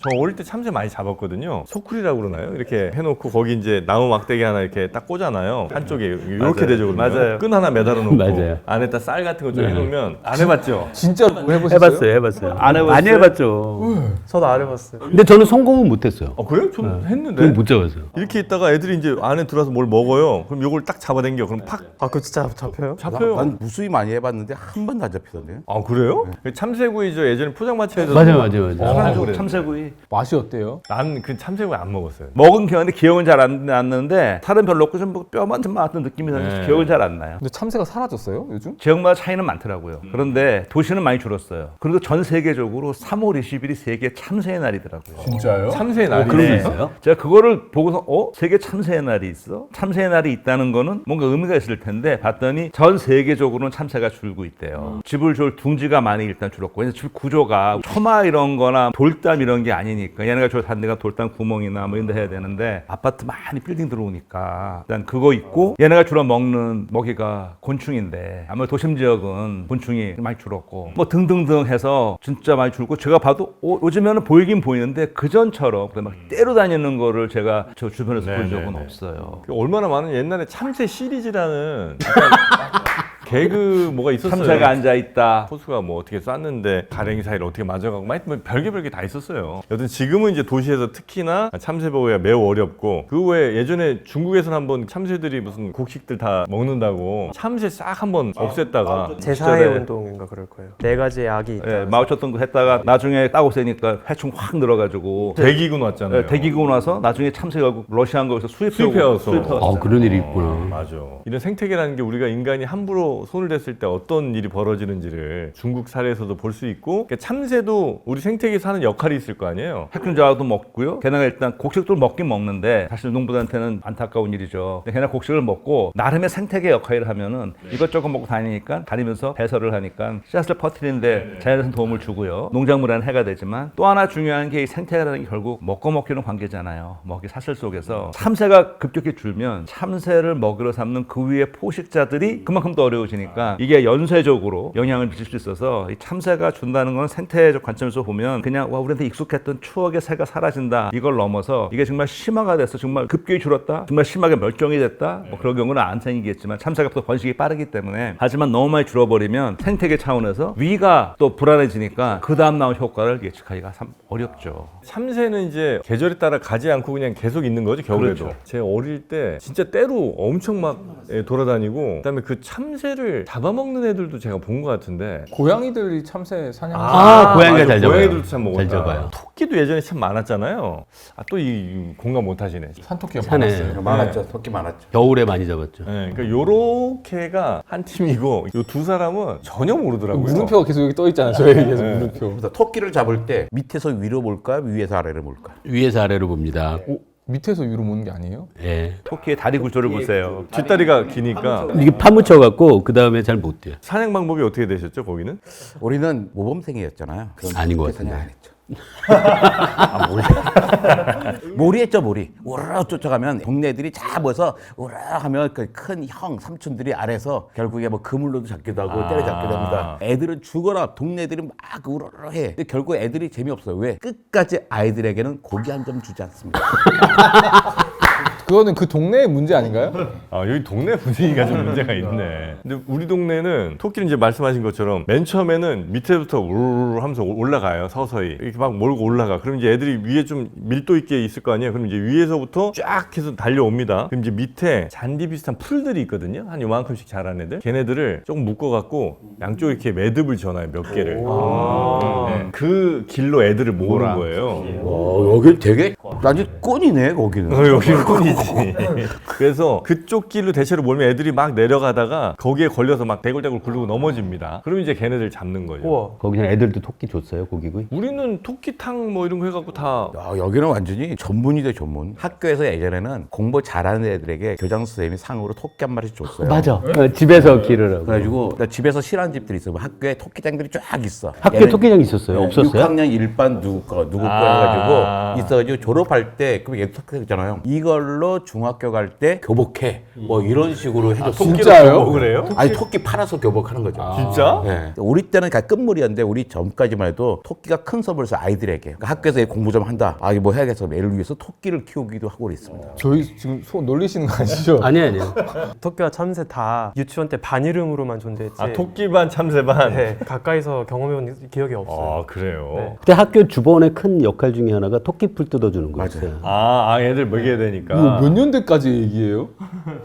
저 어릴 때 참새 많이 잡았거든요. 소쿠리라고 그러나요? 이렇게 해놓고 거기 이제 나무 막대기 하나 이렇게 딱 꽂아놔요. 한쪽에 이렇게 되죠. 그러면. 맞아요. 끈 하나 매달아 놓고 맞아요. 안에다 쌀 같은 거 좀 해놓으면 안 해봤죠? 진짜로 해보셨어요? 해봤어요. 안 해봤어요? 많이 해봤죠. 저도 안 해봤어요. 근데 저는 성공은 못했어요. 그래요? 좀 했는데 그건 못 잡았어요. 이렇게 있다가 애들이 이제 안에 들어와서 뭘 먹어요. 그럼 요걸 딱 잡아당겨. 그럼 팍 아, 그거 진짜 잡혀요? 잡혀요. 난 무수히 많이 해봤는데 한 번도 안 잡히던데요. 아 그래요? 참새구이 저 예전에 포장마차에서 맞아요. 참새구이. 맛이 어때요? 난 그 참새구이 안 먹었어요. 먹은 기억인데 기억은 잘 안 나는데 살은 별로 없고 좀 뼈만 좀 많았던 느낌이 나서 네. 기억은 잘 안 나요. 근데 참새가 사라졌어요 요즘? 지역마다 차이는 많더라고요. 그런데 도시는 많이 줄었어요. 그리고 전 세계적으로 3월 20일이 세계 참새의 날이더라고요. 진짜요? 참새의 날이 그런 게 있어요? 제가 그거를 보고서 세계 참새의 날이 있어? 참새의 날이 있다는 거는 뭔가 의미가 있을 텐데 봤더니 전 세계적으로는 참새가 줄고 있대요. 집을 줄 둥지가 많이 일단 줄었고 왜냐면 집 구조가 처마 이런 거나 돌담 이런 게 아니니까 얘네가 저 산 데가 돌담 구멍이나 뭐 이런 데 해야 되는데 아파트 많이 빌딩 들어오니까 일단 그거 있고 얘네가 주로 먹는 먹이가 곤충인데 아무래도 도심 지역은 곤충이 많이 줄었고 뭐 등등등 해서 진짜 많이 줄고 제가 봐도 요즘에는 보이긴 보이는데 그전처럼 막 때로 다니는 거를 제가 저 주변에서 본 적은 네네네. 없어요. 얼마나 많은 옛날에 참새 시리즈라는 개그 뭐가 있었어요. 참새가 앉아 있다. 포수가 뭐 어떻게 쐈는데 가랭이 사이를 어떻게 맞아가고 막 별게 다 있었어요. 여튼 지금은 이제 도시에서 특히나 참새 보기가 매우 어렵고 그 외에 예전에 중국에서는 한번 참새들이 무슨 곡식들 다 먹는다고 참새 싹 한번 없앴다가 제4의 시절에 운동인가 그럴 거예요. 네 가지의 악이 있다. 예, 마오쩌둥 거 했다가 나중에 따고 세니까 회충 확 늘어가지고 대기군 왔잖아요. 예, 대기군 와서 나중에 참새가 러시아한 거에서 수입해와서 그런 일이 있구나. 맞아. 이런 생태계라는 게 우리가 인간이 함부로 손을 댔을 때 어떤 일이 벌어지는지를 중국 사례에서도 볼 수 있고 그러니까 참새도 우리 생태계에서 하는 역할이 있을 거 아니에요. 해충자도 먹고요. 게다가 일단 곡식도 먹긴 먹는데 사실 농부들한테는 안타까운 일이죠. 걔네 곡식을 먹고 나름의 생태계 역할을 하면은 이것저것 먹고 다니니까 다니면서 배설을 하니까 씨앗을 퍼뜨리는데 자연에서 도움을 주고요. 농작물에는 해가 되지만 또 하나 중요한 게 이 생태계라는 게 결국 먹고 먹기는 관계잖아요. 먹이 사슬 속에서 참새가 급격히 줄면 참새를 먹이로 삼는 그 위에 포식자들이 그만큼 더 어려워지니까 이게 연쇄적으로 영향을 미칠 수 있어서 이 참새가 준다는 건 생태적 관점에서 보면 그냥 와 우리한테 익숙했던 추억의 새가 사라진다 이걸 넘어서 이게 정말 심화가 돼서 정말 급격히 줄었다 정말 심하게 멸종이 됐다 뭐 그런 경우는 안 생기겠지만 참새가 또 번식이 빠르기 때문에 하지만 너무 많이 줄어버리면 생태계 차원에서 위가 또 불안해지니까 그 다음 나올 효과를 예측하기가 참 어렵죠. 참새는 이제 계절에 따라 가지 않고 그냥 계속 있는 거죠, 겨울에도. 그렇죠. 제가 어릴 때 진짜 때로 엄청 막 돌아다니고 그다음에 그 참새를 잡아먹는 애들도 제가 본 것 같은데 고양이들이 참새 사냥. 고양이가 잘 잡아요. 고양이들도 참 먹었다. 잘 잡아요. 토끼도 예전에 참 많았잖아요. 또 이 공감 못 하시네. 산토끼가 산에. 많았어요. 많았죠. 토끼 많았죠. 겨울에 많이 잡았죠. 네, 그러니까 요렇게가 한 팀이고 요 두 사람은 전혀 모르더라고요. 물음표가 계속 여기 떠 있잖아요. 저에게 계속 네. 물음표. 그래서 토끼를 잡을 때 밑에서 위로 볼까요? 위에서 아래로 볼까요? 위에서 아래로 봅니다. 밑에서 위로 모는 게 아니에요? 예. 토끼의 다리 구조를 보세요. 뒷다리가 기니까 이게 파묻혀 갖고 그 다음에 잘 못 뛰어. 사냥 방법이 어떻게 되셨죠, 거기는? 우리는 모범생이었잖아요. 그럼 아닌 것 토끼 사냥 같은데. 안 했죠. 몰이 했죠, 몰이. 우르르 쫓아가면 동네들이 다 모여서 우르르 하면 그 큰 형, 삼촌들이 아래서 결국에 뭐 그물로도 잡기도 하고 때려잡기도 합니다. 애들은 죽어라. 동네들이 막 우르르 해. 근데 결국 애들이 재미없어요. 왜? 끝까지 아이들에게는 고기 한 점 주지 않습니다. 그거는 그 동네의 문제 아닌가요? 여기 동네 분위기가 좀 문제가 있네. 근데 우리 동네는 토끼는 이제 말씀하신 것처럼 맨 처음에는 밑에부터 우르르 하면서 올라가요. 서서히. 이렇게 막 몰고 올라가. 그럼 이제 애들이 위에 좀 밀도 있게 있을 거 아니에요. 그럼 이제 위에서부터 쫙 해서 달려옵니다. 그럼 이제 밑에 잔디 비슷한 풀들이 있거든요. 한 요만큼씩 자란 애들. 걔네들을 조금 묶어갖고 양쪽에 이렇게 매듭을 지어놔요. 몇 개를. 네. 그 길로 애들을 모으는 거예요. 여기 되게 완전 꾼이네, 거기는. 여기는 꾼이지. 그래서 그쪽 길로 대체로 몰면 애들이 막 내려가다가 거기에 걸려서 막 대굴대굴 굴르고 넘어집니다. 그럼 이제 걔네들 잡는 거죠. 우와. 거기서 애들도 토끼 줬어요, 고기구이? 우리는 토끼탕 뭐 이런 거 해갖고 다 여기는 완전히 전문이죠, 전문. 학교에서 예전에는 공부 잘하는 애들에게 교장 선생님이 상으로 토끼 한 마리씩 줬어요. 맞아. 집에서 기르라고. 네? 그래가지고 나 집에서 싫어하는 집들이 있어. 학교에 토끼장들이 쫙 있어. 학교에 토끼장 있었어요? 없었어요? 6학년 1반 누구 거 해가지고 있어가지고 졸업 졸업할 때 그럼 예토끼잖아요. 이걸로 중학교 갈 때 교복해 뭐 이런 식으로 해줬어요. 진짜요? 그래요? 아니 토끼 팔아서 교복하는 거죠. 진짜? 네. 우리 때는 그냥 끝물이었는데 우리 전까지만 해도 토끼가 큰 선물을 써 아이들에게. 그러니까 학교에서 공부 좀 한다. 아 이거 뭐 해야겠어. 애를 위해서 토끼를 키우기도 하고 그랬습니다. 저희 지금 소 놀리시는 거 아니죠? 아니에요. 토끼와 참새 다 유치원 때 반 이름으로만 존재했지. 아 토끼반 참새반. 네, 가까이서 경험해본 기억이 없어요. 아 그래요. 네. 그때 학교 주번의 큰 역할 중에 하나가 토끼풀 뜯어주는 거였어요. 애들 먹여야 되니까. 이거 몇 년대까지 얘기예요?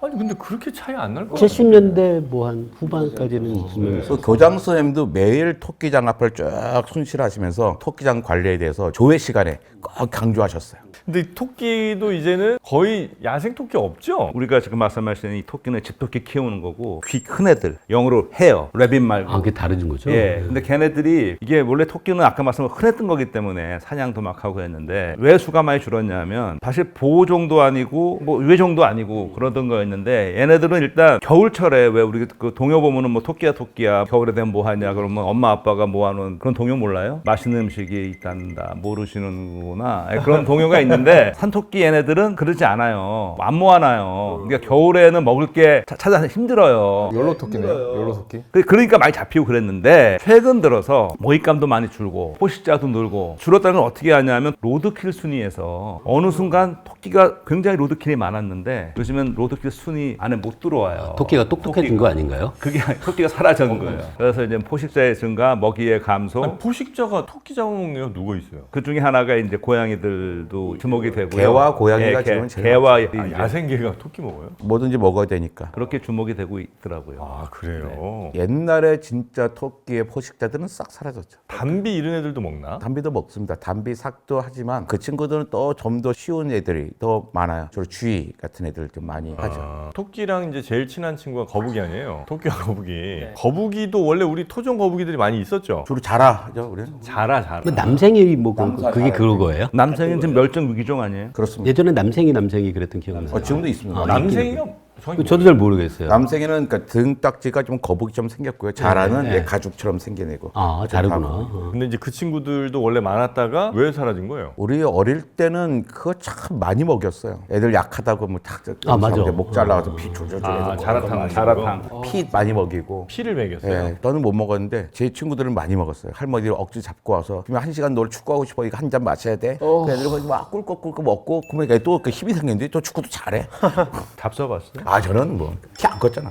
아니 근데 그렇게 차이 안 날 거. 70년대 뭐 한 후반까지는 있으면서 그 교장 선생님도 매일 토끼장 앞을 쭉 순실하시면서 토끼장 관리에 대해서 조회 시간에 꼭 강조하셨어요. 근데 토끼도 이제는 거의 야생 토끼 없죠? 우리가 지금 말씀하시는 이 토끼는 집토끼 키우는 거고 귀 큰 애들 영어로 헤어 래빗 말고 그게 다른 거죠. 예. 근데 걔네들이 이게 원래 토끼는 아까 말씀한 흔했던 거기 때문에 사냥도 막 하고 했는데 왜 수가 많이 줄었냐면 사실 보호종도 아니고 뭐 유해종도 아니고 그러던 거였는데 얘네들은 일단 겨울철에 왜 우리 그 동요 보면은 뭐 토끼야 겨울에 되면 뭐 하냐 그러면 엄마 아빠가 모아놓은 그런 동요 몰라요? 맛있는 음식이 있단다 모르시는구나 예, 그런 동요가 있는데 산토끼 얘네들은 그러지 않아요. 안 모아놔요. 그러니까 겨울에는 먹을 게 찾아서 힘들어요. 욜로 토끼네요. 욜로 토끼. 그러니까 많이 잡히고 그랬는데 최근 들어서 먹잇감도 많이 줄고 포식자도 늘고 줄었다는 건 어떻게 하냐면 로드킬 순위에서 어느 순간 토끼가 굉장히 로드킬이 많았는데 요즘엔 로드킬 순위 안에 못 들어와요. 토끼가 똑똑해진 거 아닌가요? 그게 토끼가 사라진 거예요. 그래서 이제 포식자의 증가, 먹이의 감소. 아니, 포식자가 토끼 잡아먹는 게 누가 있어요? 그 중에 하나가 이제 고양이들도 주목이 되고요. 개와 고양이가 지금은 제일 개와 야생개가 토끼 먹어요? 뭐든지 먹어야 되니까. 그렇게 주목이 되고 있더라고요. 아 그래요? 옛날에 진짜 토끼의 포식자들은 싹 사라졌죠. 담비 이런 애들도 먹나? 담비도 먹습니다. 담비 삭도 하지만 그 친구들은 또 좀 더 쉬운 애들이 더 많아요. 주로 쥐 같은 애들 좀 많이 하죠. 토끼랑 이제 제일 친한 친구가 거북이 아니에요? 토끼와 거북이. 거북이도 원래 우리 토종 거북이들이 많이 있었죠? 주로 자라죠, 우리는. 자라. 뭐 남생이 뭐 그게 그런 거예요? 남성은 지금 멸종 위기종 아니에요? 그렇습니다. 예전에 남생이 그랬던 기억이 나요. 지금도 있습니다. 남생이가 저도 잘 모르겠어요. 남생이는 그러니까 등딱지가 좀 거북이처럼 생겼고요. 자라는 네. 얘 가죽처럼 생겨내고. 아, 다르구나. 근데 이제 그 친구들도 원래 많았다가 왜 사라진 거예요? 우리 어릴 때는 그거 참 많이 먹였어요. 애들 약하다고 뭐탁 아, 맞아. 목 잘라가지고 피 졸졸 자라탕. 피 많이 먹이고. 피를 먹였어요. 예, 저는 못 먹었는데 제 친구들은 많이 먹었어요. 할머니를 억지 잡고 와서 그러면 1시간 널 축구하고 싶어 이거 한 잔 마셔야 돼. 그 애들이 막 꿀꺽꿀꺽 먹고 그러니까 또 그 힘이 생겼는데 또 축구도 잘해. 잡숴봤어요? 아 저는 뭐 키 안 컸잖아.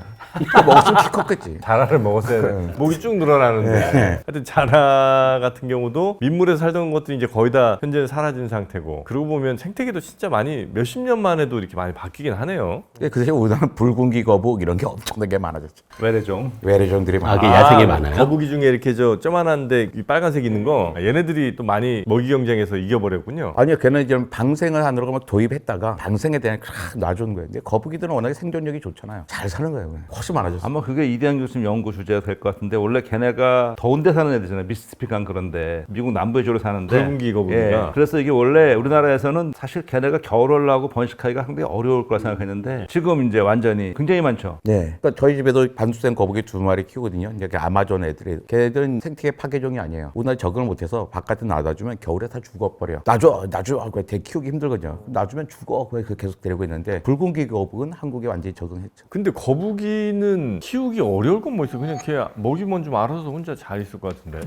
먹었으면 키 컸겠지. 자라를 먹었어야 돼. 목이 쭉 늘어나는데. 하여튼 자라 같은 경우도 민물에서 살던 것들이 이제 거의 다 현재는 사라진 상태고. 그러고 보면 생태계도 진짜 많이 몇십 년 만에도 이렇게 많이 바뀌긴 하네요. 그 대신 우리나라는 붉은기 거북 이런 게 엄청나게 많아졌죠. 외래종. 외래종들이 아, 많아. 그게 야생에 많아요? 거북이 중에 이렇게 쪼만한데 이 빨간색 있는 거 얘네들이 또 많이 먹이 경쟁에서 이겨버렸군요. 아니요, 걔는 이제 방생을 하느라고 막 도입했다가 방생에 대한 놔준 거예요. 근데 거북이들은 워낙에 생존력이 좋잖아요. 잘 사는 거예요. 훨씬 많아졌어요. 아마 그게 이대한 교수님 연구 주제가 될 것 같은데 원래 걔네가 더운 데 사는 애들이잖아요. 미시시피간 그런데 미국 남부에 주로 사는데 붉은기 거북이가. 예, 그래서 이게 원래 우리나라에서는 사실 걔네가 겨울하고 번식하기가 상당히 어려울 거라 생각했는데 지금 이제 완전히 굉장히 많죠. 네. 그러니까 저희 집에도 반수된 거북이 2마리 키우거든요. 이제 아마존 애들이. 걔들은 생태계 파괴종이 아니에요. 우리나라 적응을 못해서 바깥에 놔둬주면 겨울에 다 죽어버려. 놔줘 하고 되게 키우기 힘들거든요. 놔주면 죽어. 그래서 계속 데리고 있는데 붉은기 거북은 한국에 완전히 적응했죠. 근데 거북이는 키우기 어려울 건 뭐 있어? 그냥 걔 먹이만 좀 알아서 혼자 잘 있을 것 같은데.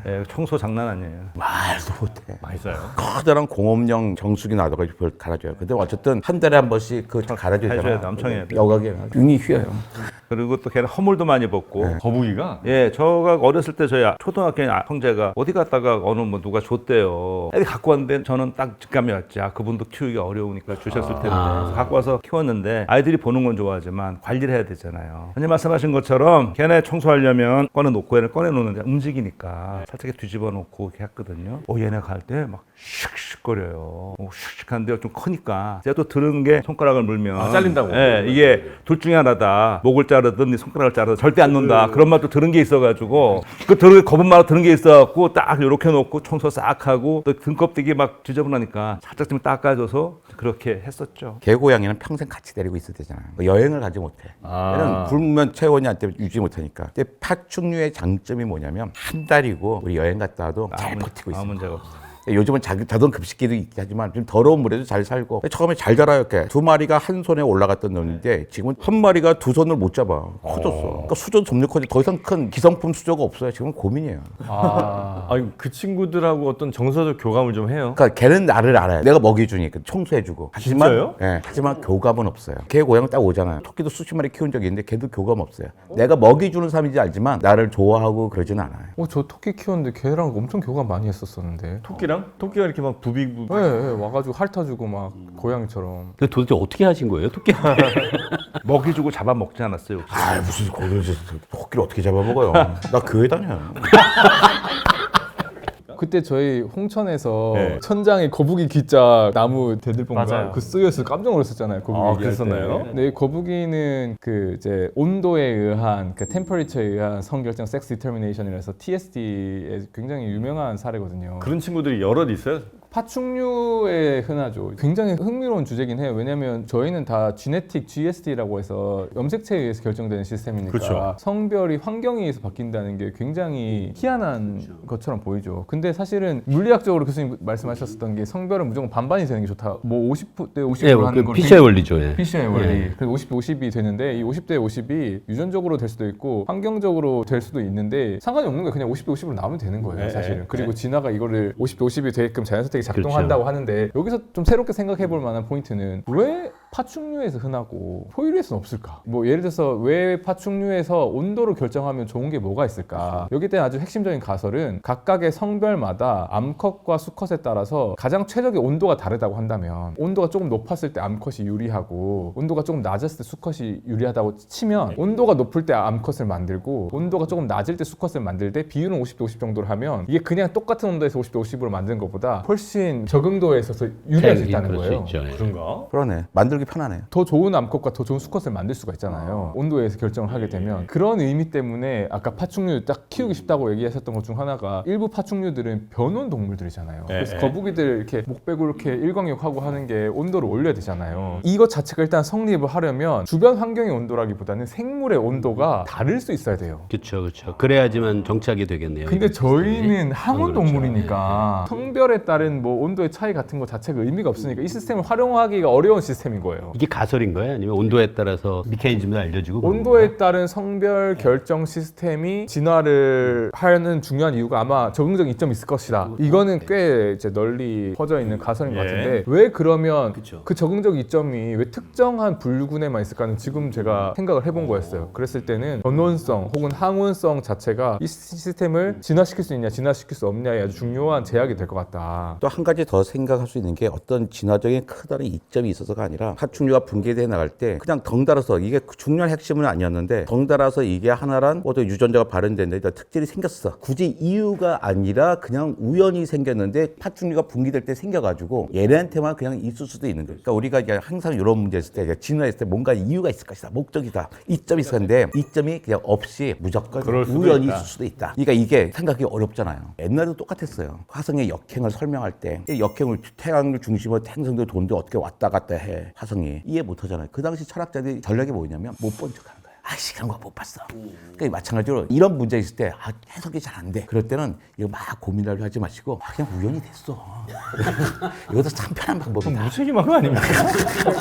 예, 청소 장난 아니에요. 말도 못해. 맛있어요. 커다란 공업용 정수기 놔둬가지고 그걸 갈아줘요. 근데 어쨌든 한 달에 한 번씩 그 갈아줘야 해줘야 돼, 되잖아요. 엄청 해야 돼. 여각에 등이 휘어요. 그리고 또 걔는 허물도 많이 벗고 거북이가? 예, 저가 어렸을 때 저희 초등학교 형제가 어디 갔다가 어느 뭐 누가 줬대요. 애들 갖고 왔는데 저는 딱 직감이 왔지. 아, 그분도 키우기 어려우니까 주셨을 텐데. 그래서 갖고 와서 키웠는데 아이들이 보는 건 좋아하지만 관리를 해야 되잖아요. 현재 말씀하신 것처럼 걔네 청소하려면 꺼내놓고 얘를 꺼내놓는데 움직이니까 살짝 이렇게 뒤집어 놓고 이렇게 했거든요. 얘네 갈 때 막 슉슉거려요. 슉슉한데 좀 크니까 제가 또 들은 게 손가락을 물면 잘린다고. 예, 이게 둘 중에 하나다. 목을 자르든 손가락을 자르든 절대 안 논다. 그런 말도 들은 게 있어가지고 그 겁은 말로 들은 게 있어갖고 딱 이렇게 놓고 청소 싹 하고 또 등껍데기 막 지저분하니까 살짝 좀 닦아줘서 그렇게 했었죠. 개고양이는 평생 같이 데리고 있어야 되잖아요. 여행을 가지 못해. 얘는 굶으면 체온이한테 유지 못하니까. 근데 파충류의 장점이 뭐냐면 한 달이고 우리 여행 갔다 와도 잘 버티고 아무 있어요. 문제가 없어. 요즘은 자동 급식기도 있긴 하지만 좀 더러운 물에도 잘 살고 처음에 잘 자라요. 이렇게 두 마리가 한 손에 올라갔던 놈인데 지금은 한 마리가 두 손을 못 잡아. 커졌어. 그러니까 수조 점점 커지 더 이상 큰 기성품 수조가 없어요. 지금 고민이에요. 아니 그 친구들하고 어떤 정서적 교감을 좀 해요. 그러니까 걔는 나를 알아요. 내가 먹이 주니까 청소해주고. 하지만, 진짜요? 예, 하지만 교감은 없어요. 걔 고향 딱 오잖아요. 토끼도 수십 마리 키운 적이 있는데 걔도 교감 없어요. 내가 먹이 주는 사람인지 알지만 나를 좋아하고 그러진 않아요. 저 토끼 키웠는데 걔랑 엄청 교감 많이 했었었는데. 토끼랑? 토끼가 이렇게 막 부비부. 네, 와가지고 핥아주고 막 고양이처럼. 근데 도대체 어떻게 하신 거예요? 토끼? 먹이 주고 잡아먹지 않았어요. 혹시? 아 무슨 거기서 토끼를 어떻게 잡아먹어요? 나 교회 다녀. 그때 저희 홍천에서 네. 천장에 거북이 기자 나무 대들봉가 맞아요. 그 쓰여서 깜짝 놀랐었잖아요. 거북이 아, 얘기할 그랬었나요? 때. 근데 이 거북이는 그 이제 온도에 의한 그 템퍼리처에 의한 성결정 섹스 디터미네이션이라서 TSD에 굉장히 유명한 사례거든요. 그런 친구들이 여럿 있어요? 파충류에 흔하죠. 굉장히 흥미로운 주제긴 해요. 왜냐하면 저희는 다 지네틱 GSD라고 해서 염색체에 의해서 결정되는 시스템이니까 그렇죠. 성별이 환경에 의해서 바뀐다는 게 굉장히 희한한 것처럼 보이죠. 근데 사실은 물리학적으로 교수님 말씀하셨던 게 성별은 무조건 반반이 되는 게 좋다. 뭐 50대 50으로 예, 하는 그 걸 PCI 원리죠. 예. PCI 원리. 그래서 50대 50이 되는데 이 50대 50이 유전적으로 될 수도 있고 환경적으로 될 수도 있는데 상관이 없는 거예요. 그냥 50대 50으로 나오면 되는 거예요, 네, 사실은. 그리고 진화가 이거를 50대 50이 되게끔 자연 선택이 그렇죠. 작동한다고 하는데 여기서 좀 새롭게 생각해 볼 만한 포인트는 왜 파충류에서 흔하고 포유류에서는 없을까? 뭐 예를 들어서 왜 파충류에서 온도를 결정하면 좋은 게 뭐가 있을까? 여기 때 아주 핵심적인 가설은 각각의 성별마다 암컷과 수컷에 따라서 가장 최적의 온도가 다르다고 한다면 온도가 조금 높았을 때 암컷이 유리하고 온도가 조금 낮았을 때 수컷이 유리하다고 치면 온도가 높을 때 암컷을 만들고 온도가 조금 낮을 때 수컷을 만들 때 비율은 50대 50 정도로 하면 이게 그냥 똑같은 온도에서 50대 50으로 만드는 것보다 훨씬 적응도에 있어서 유리할 수 있다는 그럴 수 거예요. 있죠. 예. 그런가? 그러네. 만들기 편하네요. 더 좋은 암컷과 더 좋은 수컷을 만들 수가 있잖아요. 온도에 의해서 결정을 하게 되면 그런 의미 때문에 아까 파충류 딱 키우기 쉽다고 얘기하셨던 것 중 하나가 일부 파충류들은 변온 동물들이잖아요. 그래서 거북이들 이렇게 목 빼고 이렇게 일광욕하고 하는 게 온도를 올려야 되잖아요. 이것 자체가 일단 성립을 하려면 주변 환경의 온도라기보다는 생물의 온도가 다를 수 있어야 돼요. 그렇죠, 그렇죠. 그래야지만 정착이 되겠네요. 근데 이런 시스템이. 저희는 항온 그렇죠. 동물이니까 성별에 따른 뭐 온도의 차이 같은 거 자체가 의미가 없으니까 이 시스템을 활용하기가 어려운 시스템인 거예요. 이게 가설인 거예요? 아니면 온도에 따라서 미케니즘도 알려주고 그런 온도에 따른 성별 결정 시스템이 진화를 하는 중요한 이유가 아마 적응적 이점이 있을 것이다. 이거는 꽤 이제 널리 퍼져 있는 가설인 것 예. 같은데 왜 그러면 그쵸. 그 적응적 이점이 왜 특정한 분류군에만 있을까는 지금 제가 생각을 해본 거였어요. 그랬을 때는 변온성 혹은 항온성 자체가 이 시스템을 진화시킬 수 있냐 진화시킬 수 없냐에 아주 중요한 제약이 될 것 같다. 또 한 가지 더 생각할 수 있는 게 어떤 진화적인 크다란 이점이 있어서가 아니라 파충류가 분개돼 나갈 때 그냥 덩달아서 이게 중요한 핵심은 아니었는데 덩달아서 이게 하나란 어떤 유전자가 발현됐는데 특질이 생겼어. 굳이 이유가 아니라 그냥 우연히 생겼는데 파충류가 분기될 때 생겨가지고 얘네한테만 그냥 있을 수도 있는 거예요. 그러니까 우리가 이제 항상 이런 문제 있을 때 진화했을 때 뭔가 이유가 있을 것이다. 목적이다. 이점이 있을 건데 이점이 그냥 없이 무조건 그럴 수도 우연히 있다. 있을 수도 있다. 그러니까 이게 생각이 어렵잖아요. 옛날에도 똑같았어요. 화성의 역행을 설명할 때 이 역행을 태양을 중심으로 행성들 도는데 어떻게 왔다 갔다 해 화성이 이해 못하잖아요. 그 당시 철학자들이 전략이 뭐냐면 못 본 척하는 거예요. 아씨 그런 거 못 봤어. 그러니까 마찬가지로 이런 문제 있을 때 해석이 잘 안 돼. 그럴 때는 이거 막 고민을 하지 마시고 그냥 우연히 됐어. 이것도 참 편한 방법이다. 무책임한 거 아닙니까?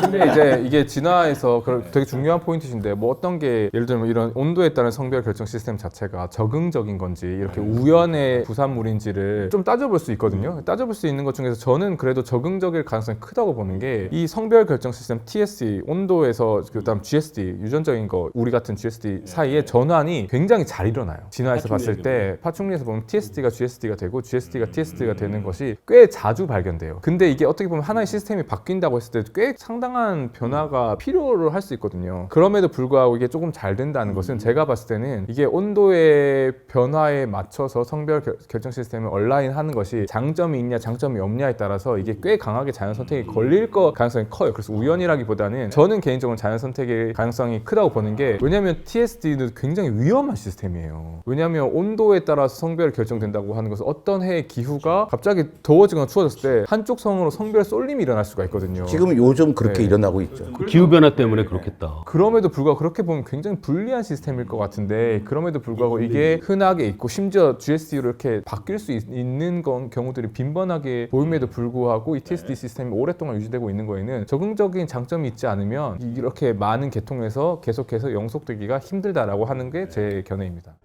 근데 이제 이게 진화에서 되게 중요한 포인트인데 뭐 어떤 게 예를 들면 이런 온도에 따른 성별 결정 시스템 자체가 적응적인 건지 이렇게 우연의 부산물인지를 좀 따져볼 수 있거든요. 따져볼 수 있는 것 중에서 저는 그래도 적응적일 가능성이 크다고 보는 게 이 성별 결정 시스템 TSE 온도에서 그다음 GSD 유전적인 거 우리 같은 GSD 사이에 전환이 굉장히 잘 일어나요. 진화에서 봤을 때 파충류에서 보면 TSD가 GSD가 되고 GSD가 TSD가 되는 것이 꽤 자주 발견돼요. 근데 이게 어떻게 보면 하나의 시스템이 바뀐다고 했을 때 꽤 상당한 변화가 필요로 할 수 있거든요. 그럼에도 불구하고 이게 조금 잘 된다는 것은 제가 봤을 때는 이게 온도의 변화에 맞춰서 성별 결정 시스템을 얼라인하는 것이 장점이 있냐 장점이 없냐에 따라서 이게 꽤 강하게 자연 선택이 걸릴 거 가능성이 커요. 그래서 우연이라기보다는 저는 개인적으로 자연 선택의 가능성이 크다고 보는 게 왜냐하면 TSD는 굉장히 위험한 시스템이에요. 왜냐하면 온도에 따라서 성별이 결정된다고 하는 것은 어떤 해의 기후가 갑자기 더워지거나 추워졌을 때 한쪽 성으로 성별 쏠림이 일어날 수가 있거든요. 지금 요즘 그렇게 네. 일어나고 있죠. 기후 변화 때문에 그렇겠다. 그럼에도 불구하고 그렇게 보면 굉장히 불리한 시스템일 것 같은데 그럼에도 불구하고 이게 흔하게 있고 심지어 GSD로 이렇게 바뀔 수 있는 경우들이 빈번하게 보임에도 불구하고 이 TSD 시스템이 오랫동안 유지되고 있는 거에는 적응적인 장점이 있지 않으면 이렇게 많은 계통에서 계속해서 영속되기가 힘들다라고 하는 게 제 견해입니다.